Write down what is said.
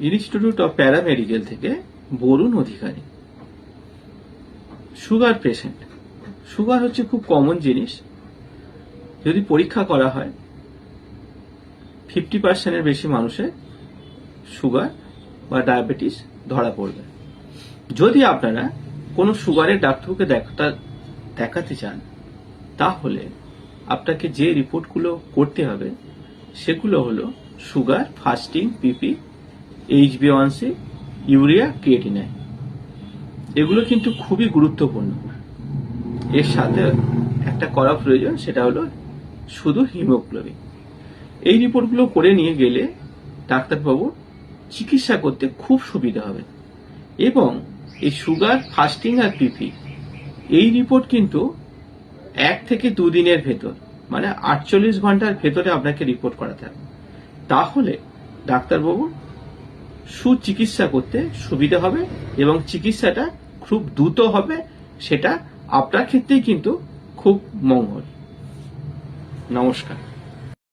Institute of paramedical থেকে বরুণ অধিকারী। Sugar patient, sugar হচ্ছে খুব কমন জিনিস। যদি পরীক্ষা করা হয় 50% বেশি মানুষের সুগার বা ডায়াবেটিস ধরা পড়বে। যদি আপনারা কোনো সুগারের ডাক্তারকে দেখাতে চান, তাহলে আপনাকে যে রিপোর্টগুলো করতে হবে সেগুলো হলো সুগার, ফাস্টিং, পিপি, HbA1c, ইউরিয়া, ক্রিয়েটিনাইন। এগুলো কিন্তু খুবই গুরুত্বপূর্ণ। এর সাথে একটা করা প্রয়োজন, সেটা হলো শুধু হিমোগ্লোবিন। এই রিপোর্টগুলো করে নিয়ে গেলে ডাক্তারবাবু চিকিৎসা করতে খুব সুবিধা হবে। এবং এই সুগার, ফাস্টিং আর পিপি এই রিপোর্ট কিন্তু 1 থেকে 2 দিনের ভেতর, মানে 48 ঘন্টার ভেতরে আপনাকে রিপোর্ট করাতে হবে। তাহলে ডাক্তারবাবু সুচিকিৎসা করতে সুবিধা হবে এবং চিকিৎসাটা খুব দ্রুত হবে। সেটা আপনার ক্ষেত্রেই কিন্তু খুব মঙ্গল। নমস্কার।